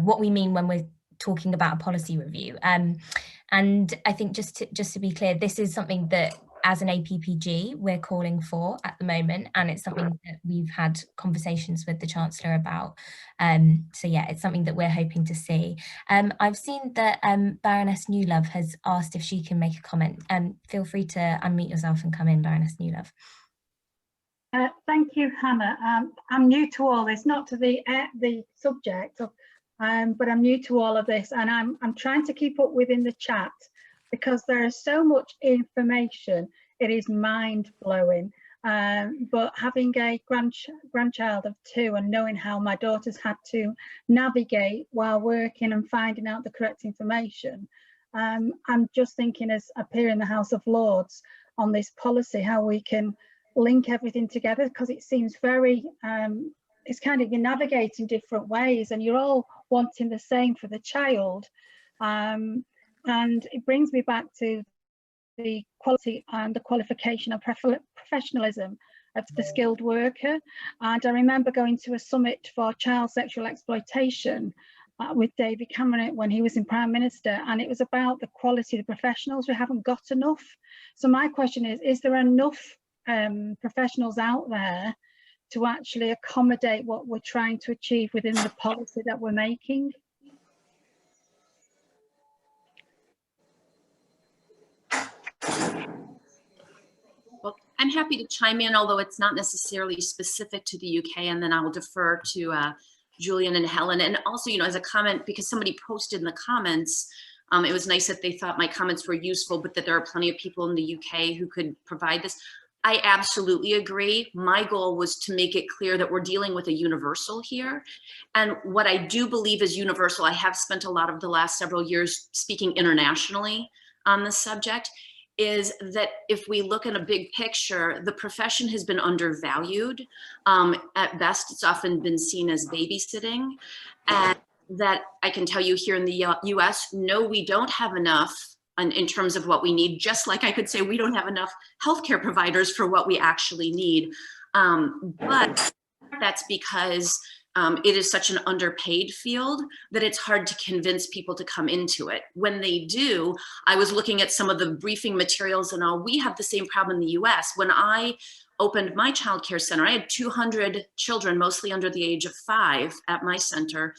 S4: what we mean when we're talking about a policy review. And I think just to be clear, this is something that as an APPG we're calling for at the moment, and it's something that we've had conversations with the Chancellor about. So yeah, it's something that we're hoping to see. I've seen that Baroness Newlove has asked if she can make a comment. Feel free to unmute yourself and come in, Baroness Newlove.
S9: Thank you, Hannah. I'm new to all this, not to the subject, but I'm new to all of this, and I'm trying to keep up within the chat because there is so much information. It is mind-blowing. But having a grandchild of 2 and knowing how my daughter's had to navigate while working and finding out the correct information, I'm just thinking, as I appear in the House of Lords on this policy, how we can link everything together, because it seems very it's kind of, you're navigating different ways and you're all wanting the same for the child, and it brings me back to the quality and the qualification and professionalism of the skilled worker. And I remember going to a summit for child sexual exploitation with David Cameron when he was in Prime Minister, and it was about the quality of the professionals. We haven't got enough. So my question is there enough professionals out there to actually accommodate what we're trying to achieve within the policy that we're making?
S7: Well, I'm happy to chime in, although it's not necessarily specific to the UK, and then I will defer to Julian and Helen. And also, as a comment, because somebody posted in the comments, it was nice that they thought my comments were useful, but that there are plenty of people in the UK who could provide this. I absolutely agree. My goal was to make it clear that we're dealing with a universal here. And what I do believe is universal, I have spent a lot of the last several years speaking internationally on this subject, is that if we look at a big picture, the profession has been undervalued. At best, it's often been seen as babysitting. And that I can tell you here in the US, no, we don't have enough in terms of what we need, just like I could say we don't have enough healthcare providers for what we actually need. But that's because it is such an underpaid field that it's hard to convince people to come into it. When they do, I was looking at some of the briefing materials and all, we have the same problem in the US. When I opened my childcare center, I had 200 children, mostly under the age of 5 at my center.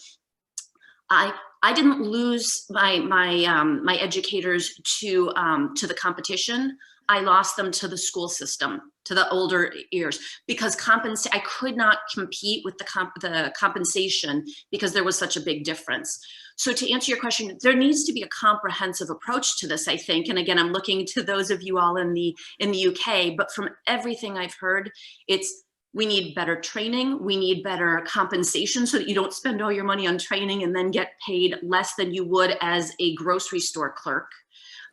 S7: I didn't lose my educators to the competition. I lost them to the school system, to the older years, because I could not compete with the compensation because there was such a big difference. So to answer your question, there needs to be a comprehensive approach to this, I think. And again, I'm looking to those of you all in the UK, but from everything I've heard, we need better training. We need better compensation so that you don't spend all your money on training and then get paid less than you would as a grocery store clerk.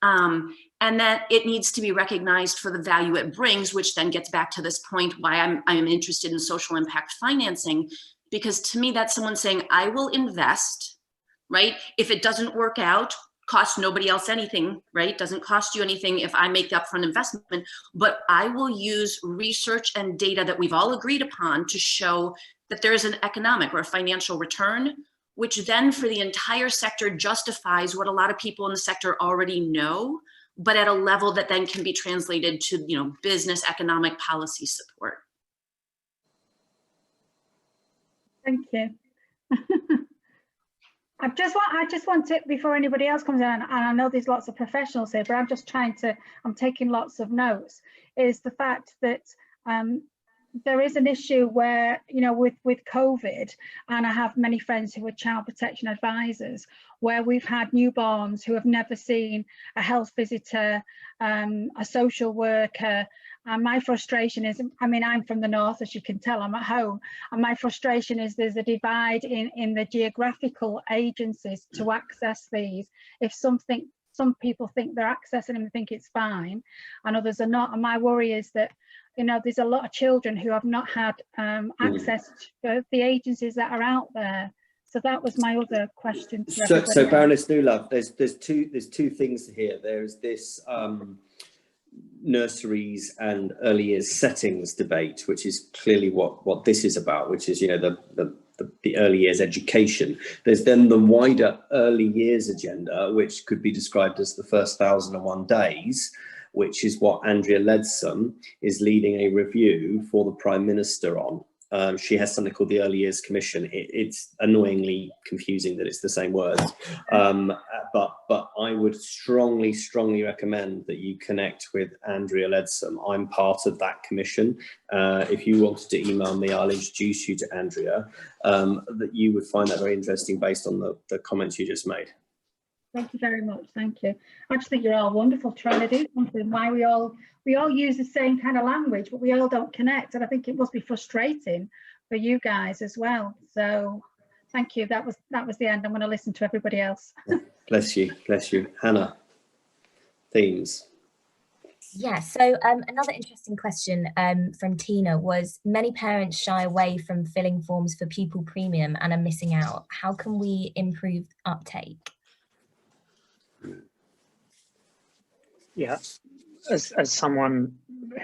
S7: And that it needs to be recognized for the value it brings, which then gets back to this point why I'm interested in social impact financing, because to me, that's someone saying, I will invest, right? If it doesn't work out, costs nobody else anything, right? Doesn't cost you anything if I make the upfront investment, but I will use research and data that we've all agreed upon to show that there is an economic or a financial return, which then for the entire sector justifies what a lot of people in the sector already know, but at a level that then can be translated to, you know, business economic policy support.
S9: Thank you. I just want to, before anybody else comes in, and I know there's lots of professionals here, but I'm taking lots of notes, is the fact that there is an issue where, you know, with COVID, and I have many friends who are child protection advisors, where we've had newborns who have never seen a health visitor, a social worker. And my frustration is, I mean, I'm from the north, as you can tell, I'm at home. And my frustration is there's a divide in the geographical agencies to access these. If some people think they're accessing them and think it's fine, and others are not. And my worry is that, you know, there's a lot of children who have not had access to the agencies that are out there. So that was my other question.
S2: So Baroness Newlove, there's two things here. There's this nurseries and early years settings debate, which is clearly what this is about, which is, you know, the early years education. There's then the wider early years agenda, which could be described as the first 1,001 days, which is what Andrea Leadsom is leading a review for the Prime Minister on. She has something called the Early Years Commission. It's annoyingly confusing that it's the same words, but I would strongly recommend that you connect with Andrea Leadsom. I'm part of that commission. If you wanted to email me, I'll introduce you to Andrea. That you would find that very interesting based on the comments you just made.
S9: Thank you very much. Thank you. I just think you're all wonderful trying to do something. Why we all use the same kind of language, but we all don't connect. And I think it must be frustrating for you guys as well. So thank you. That was the end. I'm going to listen to everybody else.
S2: Bless you. Bless you. Hannah, themes.
S4: Yeah, so another interesting question from Tina was, many parents shy away from filling forms for pupil premium and are missing out. How can we improve uptake?
S5: Yeah, as someone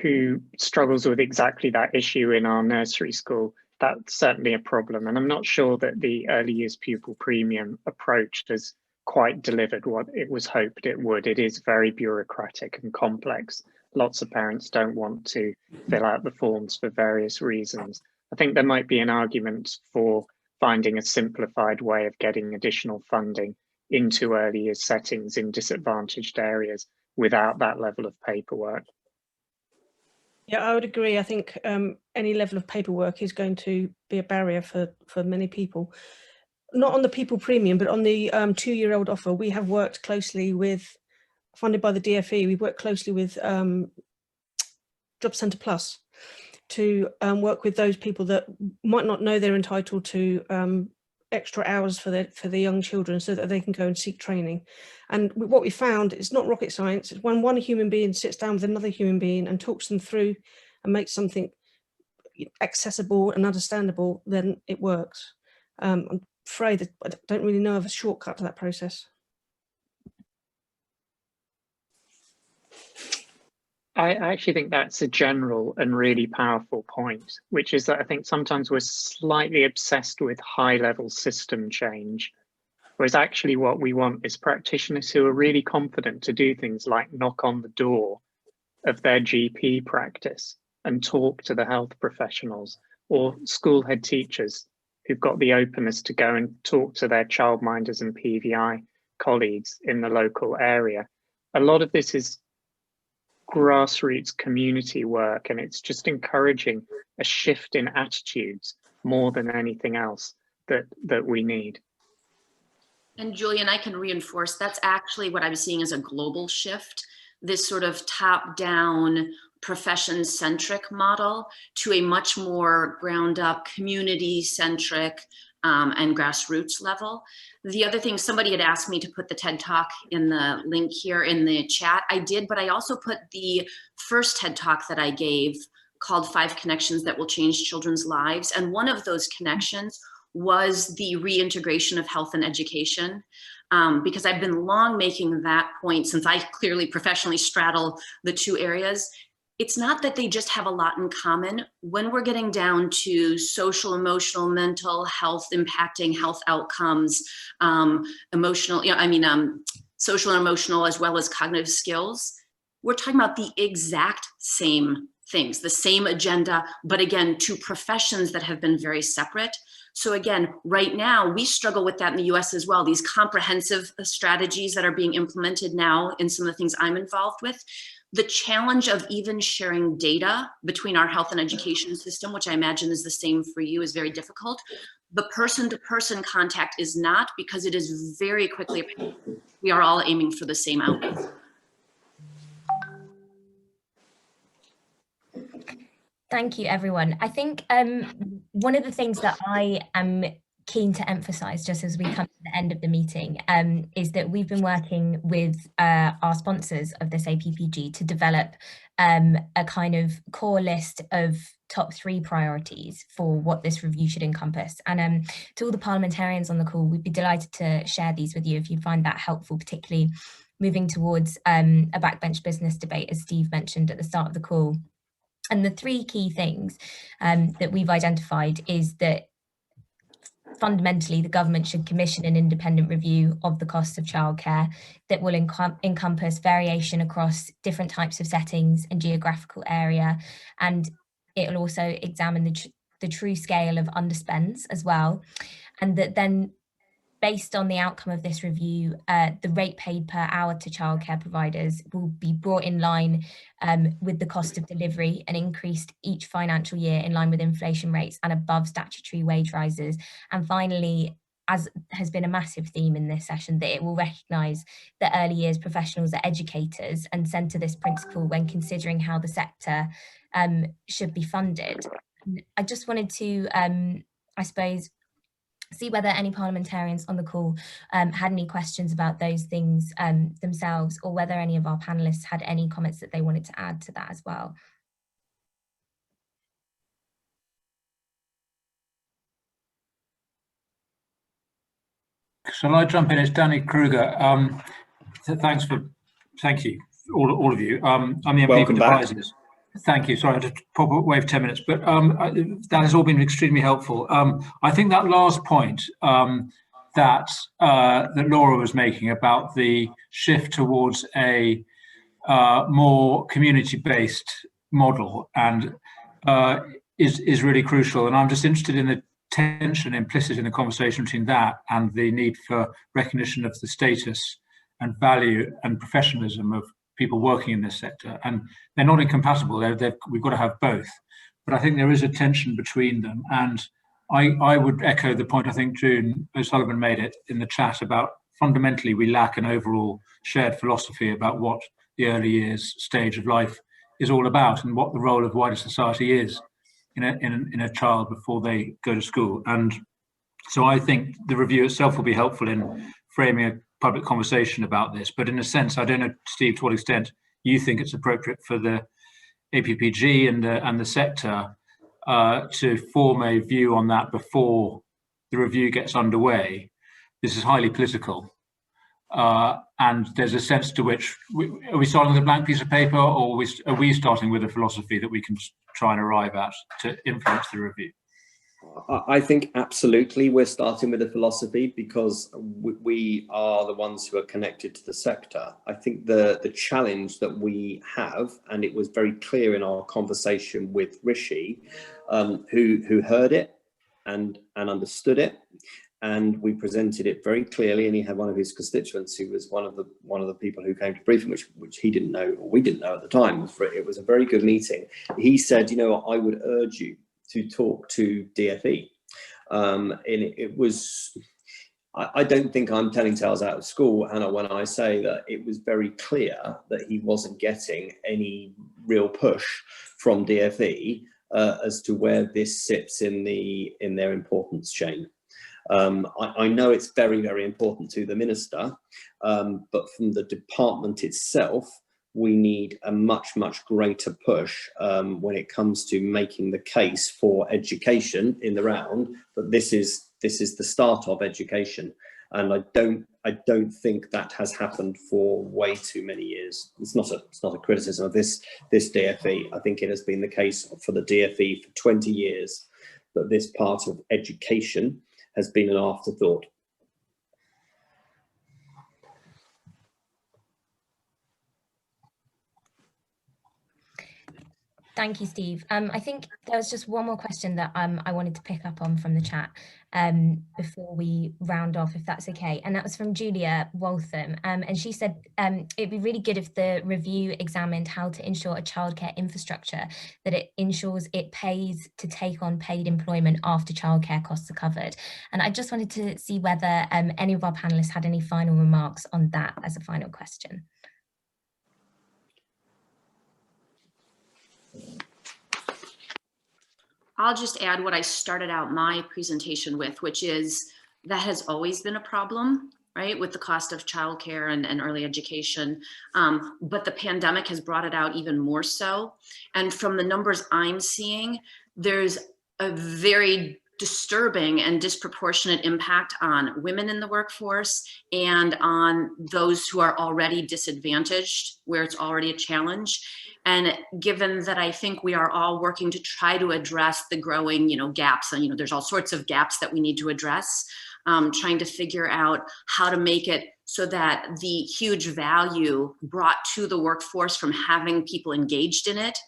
S5: who struggles with exactly that issue in our nursery school, that's certainly a problem. And I'm not sure that the early years pupil premium approach has quite delivered what it was hoped it would. It is very bureaucratic and complex. Lots of parents don't want to fill out the forms for various reasons. I think there might be an argument for finding a simplified way of getting additional funding into early years settings in disadvantaged areas without that level of paperwork.
S3: Yeah, I would agree. I think any level of paperwork is going to be a barrier for many people. Not on the pupil premium, but on the 2-year-old offer, we have worked closely with, funded by the DFE, we've worked closely with Job Centre Plus to work with those people that might not know they're entitled to extra hours for the young children, so that they can go and seek training. And what we found is not rocket science. It's when one human being sits down with another human being and talks them through and makes something accessible and understandable, then it works. I'm afraid that I don't really know of a shortcut to that process.
S5: I actually think that's a general and really powerful point, which is that I think sometimes we're slightly obsessed with high-level system change, whereas actually what we want is practitioners who are really confident to do things like knock on the door of their GP practice and talk to the health professionals, or school head teachers who've got the openness to go and talk to their childminders and PVI colleagues in the local area. A lot of this is grassroots community work, and it's just encouraging a shift in attitudes more than anything else that we need.
S7: And Julian, I can reinforce that's actually what I'm seeing as a global shift, this sort of top-down profession-centric model to a much more ground-up, community-centric and grassroots level. The other thing, somebody had asked me to put the TED Talk in the link here in the chat. I did, but I also put the first TED Talk that I gave called 5 Connections That Will Change Children's Lives. And one of those connections was the reintegration of health and education. Because I've been long making that point since I clearly professionally straddle the two areas. It's not that they just have a lot in common. When we're getting down to social, emotional, mental health, impacting health outcomes, emotional, social and emotional, as well as cognitive skills, we're talking about the exact same things, the same agenda, but again, two professions that have been very separate. So again, right now, we struggle with that in the US as well, these comprehensive strategies that are being implemented now in some of the things I'm involved with. The challenge of even sharing data between our health and education system, which I imagine is the same for you, is very difficult. The person-to-person contact is not, because it is very quickly apparent we are all aiming for the same outcome.
S4: Thank you, everyone. I think one of the things that I am keen to emphasize just as we come to the end of the meeting is that we've been working with our sponsors of this APPG to develop a kind of core list of top 3 priorities for what this review should encompass. And to all the parliamentarians on the call, we'd be delighted to share these with you if you find that helpful, particularly moving towards a backbench business debate, as Steve mentioned at the start of the call. And the 3 key things that we've identified is that fundamentally the government should commission an independent review of the costs of childcare that will encompass variation across different types of settings and geographical area. And it will also examine the true scale of underspends as well. And that then, based on the outcome of this review, the rate paid per hour to childcare providers will be brought in line with the cost of delivery and increased each financial year in line with inflation rates and above statutory wage rises. And finally, as has been a massive theme in this session, that it will recognise that early years professionals are educators and centre this principle when considering how the sector should be funded. I just wanted to, I suppose, see whether any parliamentarians on the call had any questions about those things themselves, or whether any of our panelists had any comments that they wanted to add to that as well.
S10: Shall I jump in? It's Danny Kruger. Thank you, all of you. I'm the MP for Devizes. Thank you. Sorry, I just pop away for 10 minutes, but that has all been extremely helpful. I think that last point that Laura was making about the shift towards a more community-based model and is really crucial. And I'm just interested in the tension implicit in the conversation between that and the need for recognition of the status and value and professionalism of people working in this sector. And they're not incompatible. We've got to have both. But I think there is a tension between them. And I would echo the point I think June O'Sullivan made it in the chat about fundamentally we lack an overall shared philosophy about what the early years stage of life is all about and what the role of wider society is in a child before they go to school. And so I think the review itself will be helpful in framing a public conversation about this. But in a sense, I don't know, Steve, to what extent you think it's appropriate for the APPG and the sector to form a view on that before the review gets underway. This is highly political. And there's a sense to which, are we starting with a blank piece of paper, or are we starting with a philosophy that we can try and arrive at to influence the review?
S2: I think absolutely we're starting with a philosophy because we are the ones who are connected to the sector. I think the challenge that we have, and it was very clear in our conversation with Rishi, who heard it and understood it, and we presented it very clearly, and he had one of his constituents who was one of the people who came to briefing, which he didn't know, or we didn't know at the time. It was a very good meeting. He said, you know what, I would urge you to talk to DFE. And it was, I don't think I'm telling tales out of school, Hannah, when I say that it was very clear that he wasn't getting any real push from DfE as to where this sits in their importance chain. I know it's very, very important to the minister, but from the department itself, we need a much, much greater push when it comes to making the case for education in the round. But this is the start of education, and I don't think that has happened for way too many years. It's not a criticism of this DfE. I think it has been the case for the DfE for 20 years that this part of education has been an afterthought.
S4: Thank you, Steve. I think there was just one more question that I wanted to pick up on from the chat before we round off, if that's okay. And that was from Julia Waltham. And she said it'd be really good if the review examined how to ensure a childcare infrastructure that it ensures it pays to take on paid employment after childcare costs are covered. And I just wanted to see whether any of our panelists had any final remarks on that as a final question.
S7: I'll just add what I started out my presentation with, which is that has always been a problem, right, with the cost of childcare and early education. But the pandemic has brought it out even more so. And from the numbers I'm seeing, there's a very disturbing and disproportionate impact on women in the workforce and on those who are already disadvantaged, where it's already a challenge. And given that I think we are all working to try to address the growing, gaps, and there's all sorts of gaps that we need to address, trying to figure out how to make it so that the huge value brought to the workforce from having people engaged in it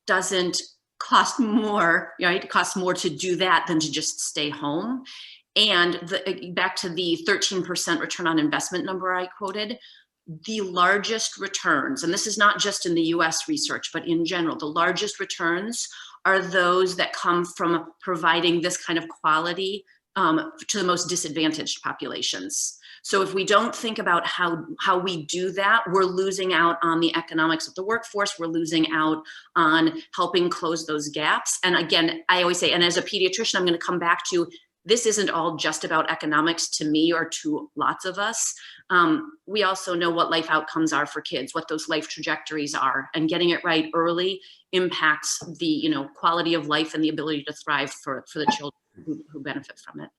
S7: doesn't cost more, right? It costs more to do that than to just stay home. And back to the 13% return on investment number I quoted, the largest returns, and this is not just in the US research, but in general, the largest returns are those that come from providing this kind of quality to the most disadvantaged populations. So if we don't think about how we do that, we're losing out on the economics of the workforce, we're losing out on helping close those gaps. And again, I always say, and as a pediatrician, I'm going to come back to, this isn't all just about economics to me or to lots of us. We also know what life outcomes are for kids, what those life trajectories are, and getting it right early impacts the quality of life and the ability to thrive for the children who benefit from it.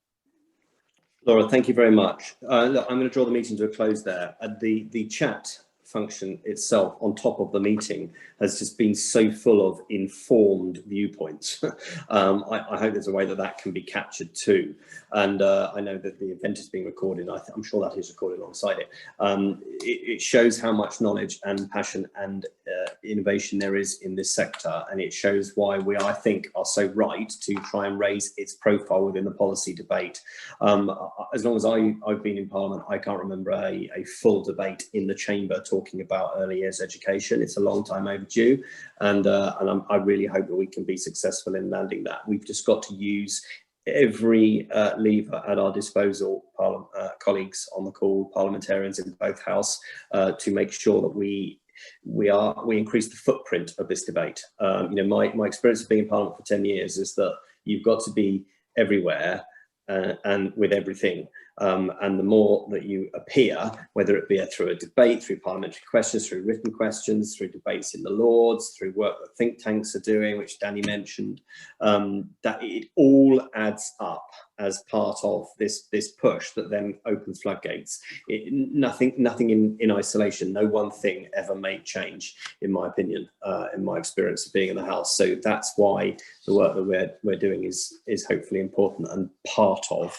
S2: Laura, thank you very much. Look, I'm going to draw the meeting to a close there. The chat function itself on top of the meeting has just been so full of informed viewpoints. I hope there's a way that can be captured too. And I know that the event is being recorded. I'm sure that is recorded alongside it. It shows how much knowledge and passion and innovation there is in this sector. And it shows why we, I think, are so right to try and raise its profile within the policy debate. As long as I've been in Parliament, I can't remember a full debate in the chamber talking about early years education. It's a long time overdue, and I really hope that we can be successful in landing that. We've just got to use every lever at our disposal, colleagues on the call, parliamentarians in both House, to make sure that we increase the footprint of this debate. My experience of being in Parliament for 10 years is that you've got to be everywhere and with everything. And the more that you appear, whether it be through a debate, through parliamentary questions, through written questions, through debates in the Lords, through work that think tanks are doing, which Danny mentioned, that it all adds up as part of this push that then opens floodgates. Nothing in isolation. No one thing ever made change, in my opinion, in my experience of being in the House. So that's why the work that we're doing is hopefully important and part of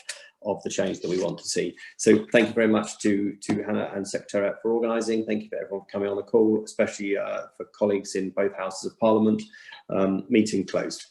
S2: the change that we want to see. So thank you very much to Hannah and Secretariat for organising. Thank you for everyone for coming on the call, especially for colleagues in both Houses of Parliament. Meeting closed.